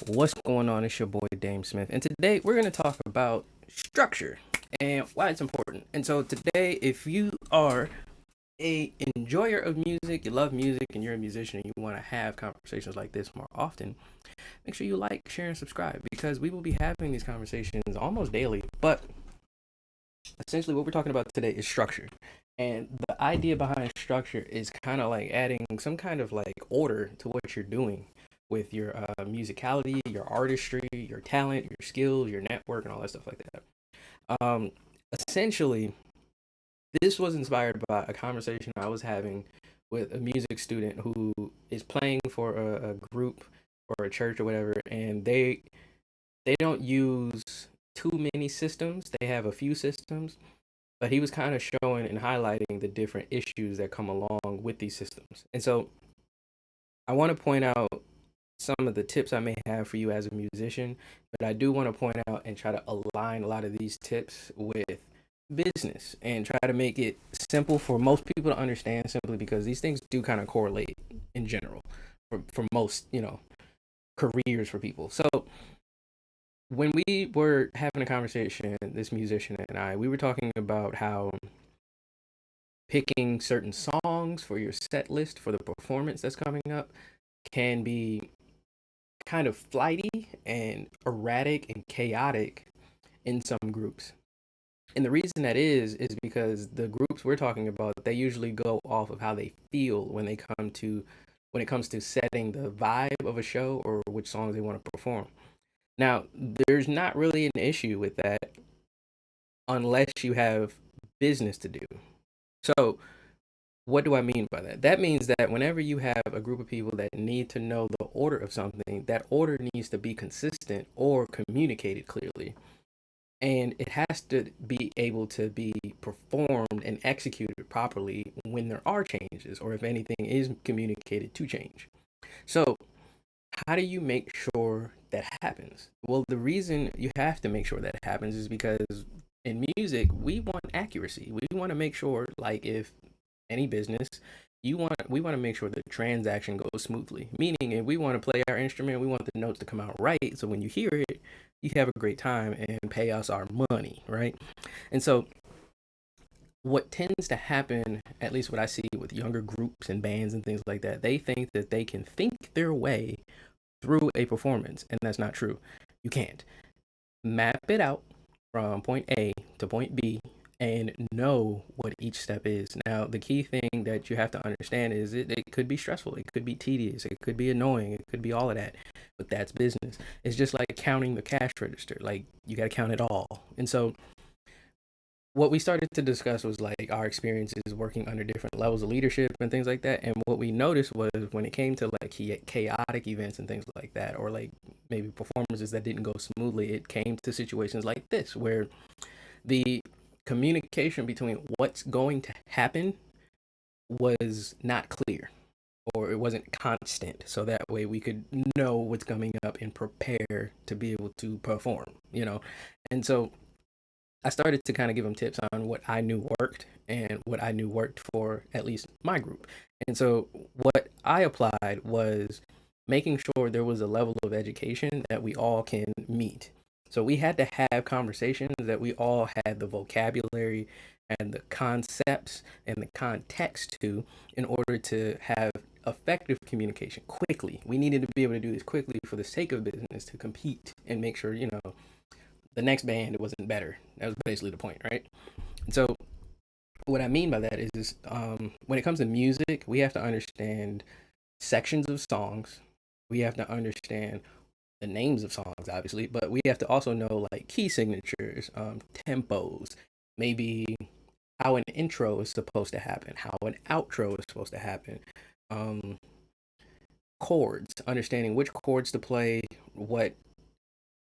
What's going on? It's your boy DameSmiff, and today we're going to talk about structure and why it's important. And so today, if you are a enjoyer of music, you love music, and you're a musician, and you want to have conversations like this more often, make sure you like, share, and subscribe because we will be having these conversations almost daily. But essentially, what we're talking about today is structure. And the idea behind structure is kind of like adding some kind of like order to what you're doing with your musicality, your artistry, your talent, your skills, your network, and all that stuff like that. Um, Essentially, this was inspired by a conversation I was having with a music student who is playing for a group or a church or whatever, and they don't use too many systems. They have a few systems, but he was kind of showing and highlighting the different issues that come along with these systems. And so I want to point out some of the tips I may have for you as a musician, but I do want to point out and try to align a lot of these tips with business and try to make it simple for most people to understand simply because these things do kind of correlate in general for most, careers for people. So when we were having a conversation, this musician and I, we were talking about how picking certain songs for your set list for the performance that's coming up can be kind of flighty and erratic and chaotic in some groups. And the reason that is because the groups we're talking about, they usually go off of how they feel when it comes to setting the vibe of a show or which songs they want to perform. Now, there's not really an issue with that unless you have business to do. So, what do I mean by that? That means that whenever you have a group of people that need to know the order of something, that order needs to be consistent or communicated clearly. And it has to be able to be performed and executed properly when there are changes or if anything is communicated to change. So, how do you make sure that happens? Well, the reason you have to make sure that happens is because in music, we want accuracy. We want to make sure, like, if any business, we want to make sure the transaction goes smoothly. Meaning, if we want to play our instrument, we want the notes to come out right. So when you hear it, you have a great time and pay us our money, right? And so what tends to happen, at least what I see with younger groups and bands and things like that, they think that they can think their way through a performance, and that's not true. You can't. Map it out from point A to point B and know what each step is. Now, the key thing that you have to understand is it could be stressful, it could be tedious, it could be annoying, it could be all of that, but that's business. It's just like counting the cash register. Like, you got to count it all. And so, what we started to discuss was like our experiences working under different levels of leadership and things like that. And what we noticed was when it came to like chaotic events and things like that, or like maybe performances that didn't go smoothly, it came to situations like this where the communication between what's going to happen was not clear or it wasn't constant. So that way we could know what's coming up and prepare to be able to perform. And so I started to kind of give them tips on what I knew worked and what I knew worked for at least my group. And so what I applied was making sure there was a level of education that we all can meet. So we had to have conversations that we all had the vocabulary and the concepts and the context to in order to have effective communication quickly. We needed to be able to do this quickly for the sake of business to compete and make sure, the next band it wasn't better. That was basically the point, right? And so what I mean by that is when it comes to music, we have to understand sections of songs. We have to understand the names of songs, obviously, but we have to also know like key signatures, tempos, maybe how an intro is supposed to happen, how an outro is supposed to happen, um, chords, understanding which chords to play, what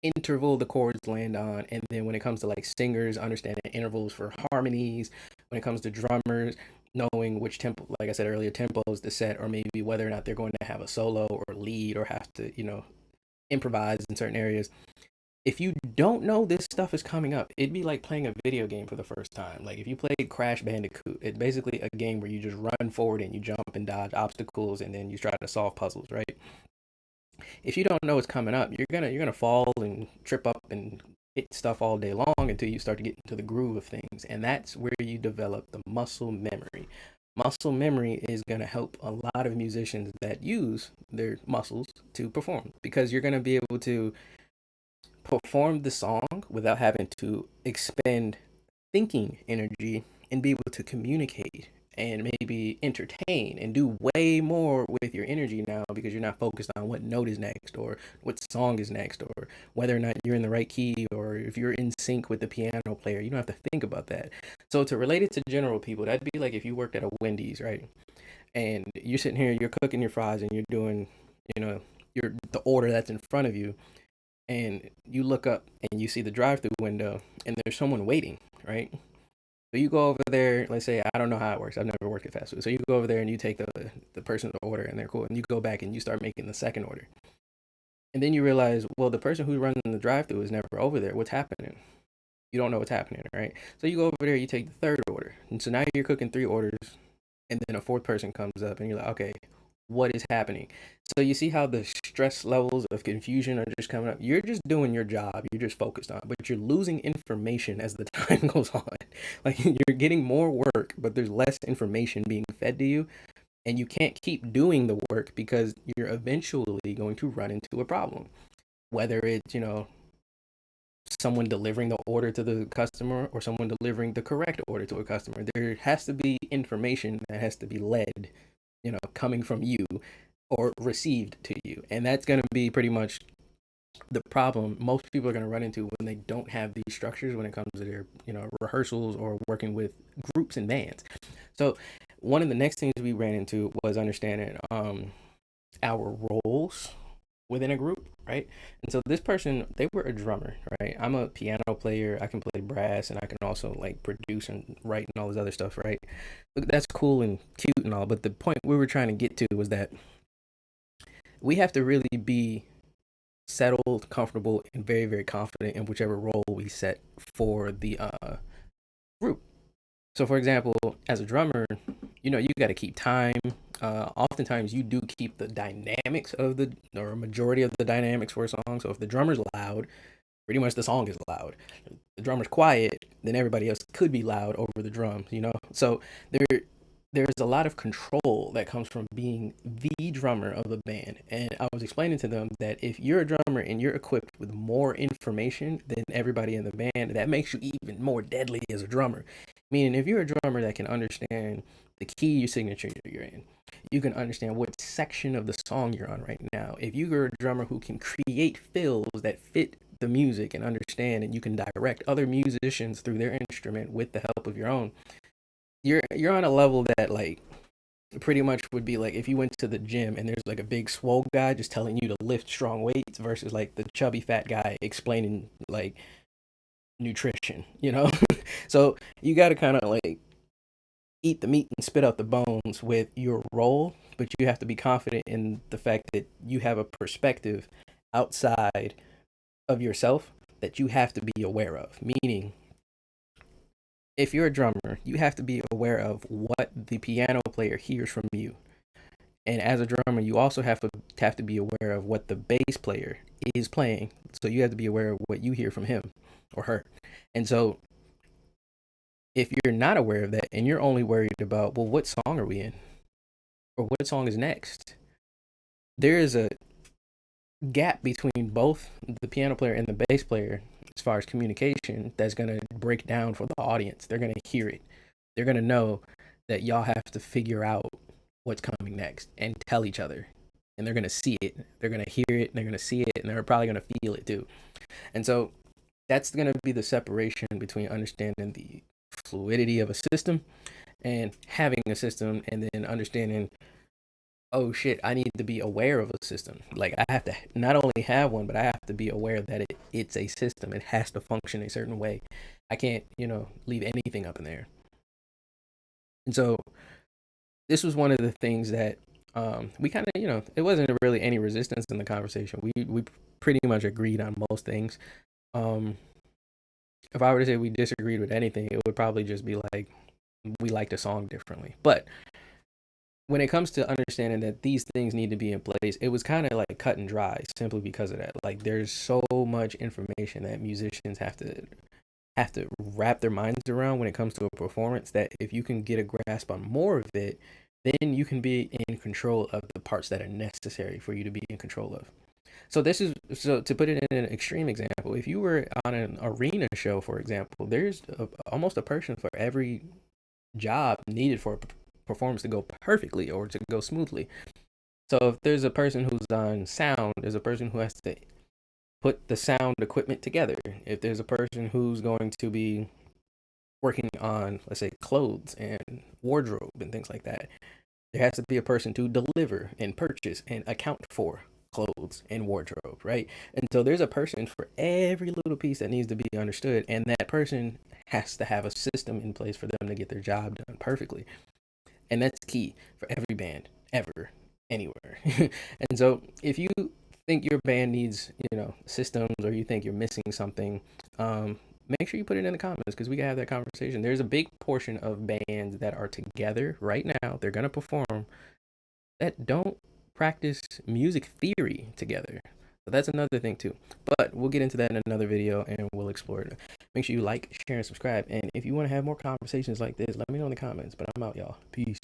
interval the chords land on, and then when it comes to like singers, understanding intervals for harmonies. When it comes to drummers, knowing which tempo, like I said earlier, tempos to set, or maybe whether or not they're going to have a solo or lead or have to, improvise in certain areas. If you don't know this stuff is coming up, it'd be like playing a video game for the first time. Like if you played Crash Bandicoot, it's basically a game where you just run forward and you jump and dodge obstacles and then you try to solve puzzles, right? If you don't know what's coming up, you're gonna fall and trip up and hit stuff all day long until you start to get into the groove of things, and that's where you develop the muscle memory. Muscle memory is gonna help a lot of musicians that use their muscles to perform, because you're gonna be able to perform the song without having to expend thinking energy, and be able to communicate and maybe entertain and do way more with your energy now, because you're not focused on what note is next or what song is next or whether or not you're in the right key or if you're in sync with the piano player. You don't have to think about that. So to relate it to general people, that'd be like if you worked at a Wendy's, right? And you're sitting here, you're cooking your fries and you're doing, you know, your the order that's in front of you, and you look up and you see the drive-through window and there's someone waiting, right? So you go over there, let's say, I don't know how it works. I've never worked at fast food. So you go over there and you take the person's order and they're cool. And you go back and you start making the second order. And then you realize, well, the person who's running the drive through is never over there. What's happening? You don't know what's happening, right? So you go over there, you take the third order. And so now you're cooking three orders, and then a fourth person comes up and you're like, okay, what is happening? So you see how the stress levels of confusion are just coming up. You're just doing your job, you're just focused on it, but you're losing information as the time goes on. Like you're getting more work, but there's less information being fed to you, and you can't keep doing the work because you're eventually going to run into a problem. Whether it's, someone delivering the order to the customer or someone delivering the correct order to a customer, there has to be information that has to be led, coming from you or received to you. And that's going to be pretty much the problem most people are going to run into when they don't have these structures when it comes to their, rehearsals or working with groups and bands. So one of the next things we ran into was understanding our roles within a group, right? And so this person, they were a drummer, right? I'm a piano player. I can play brass and I can also like produce and write and all this other stuff, right? Look, that's cool and cute and all, but the point we were trying to get to was that we have to really be settled, comfortable, and very, very confident in whichever role we set for the group. So, for example, as a drummer, you got to keep time. Oftentimes, you do keep the dynamics of the, or a majority of the dynamics for a song. So, if the drummer's loud, pretty much the song is loud. If the drummer's quiet, then everybody else could be loud over the drums. So, there's a lot of control that comes from being the drummer of a band. And I was explaining to them that if you're a drummer and you're equipped with more information than everybody in the band, that makes you even more deadly as a drummer. Meaning, if you're a drummer that can understand the key your signature you're in, you can understand what section of the song you're on right now. If you're a drummer who can create fills that fit the music and understand, and you can direct other musicians through their instrument with the help of your own, you're on a level that like pretty much would be like if you went to the gym and there's like a big swole guy just telling you to lift strong weights versus like the chubby fat guy explaining like nutrition. So you got to kind of like eat the meat and spit out the bones with your role, but you have to be confident in the fact that you have a perspective outside of yourself that you have to be aware of. Meaning, if you're a drummer, you have to be aware of what the piano player hears from you. And as a drummer, you also have to be aware of what the bass player is playing. So you have to be aware of what you hear from him or her. And so if you're not aware of that and you're only worried about, well, what song are we in? Or what song is next? There is a gap between both the piano player and the bass player as far as communication that's going to break down for the audience. They're going to hear it. They're going to know that y'all have to figure out what's coming next and tell each other. And they're going to see it. They're going to hear it. And they're going to see it. And they're probably going to feel it too. And so that's going to be the separation between understanding the fluidity of a system and having a system, and then understanding, oh shit, I need to be aware of a system. Like I have to not only have one, but I have to be aware that it's a system. It has to function a certain way. I can't, leave anything up in there. And so this was one of the things that we kind of, it wasn't really any resistance in the conversation. We pretty much agreed on most things. Um, if I were to say we disagreed with anything, it would probably just be like we liked a song differently. But when it comes to understanding that these things need to be in place, it was kind of like cut and dry simply because of that. Like there's so much information that musicians have to wrap their minds around when it comes to a performance, that if you can get a grasp on more of it, then you can be in control of the parts that are necessary for you to be in control of. So to put it in an extreme example, if you were on an arena show, for example, there's almost a person for every job needed for a performance to go perfectly or to go smoothly. So if there's a person who's on sound, there's a person who has to put the sound equipment together. If there's a person who's going to be working on, let's say, clothes and wardrobe and things like that, there has to be a person to deliver and purchase and account for clothes and wardrobe, right? And so there's a person for every little piece that needs to be understood, and that person has to have a system in place for them to get their job done perfectly. And that's key for every band ever, anywhere. And so if you think your band needs, systems, or you think you're missing something, make sure you put it in the comments because we can have that conversation. There's a big portion of bands that are together right now, they're going to perform, that don't practice music theory together. So that's another thing too. But we'll get into that in another video and we'll explore it. Make sure you like, share, and subscribe. And if you want to have more conversations like this, let me know in the comments. But I'm out, y'all. Peace.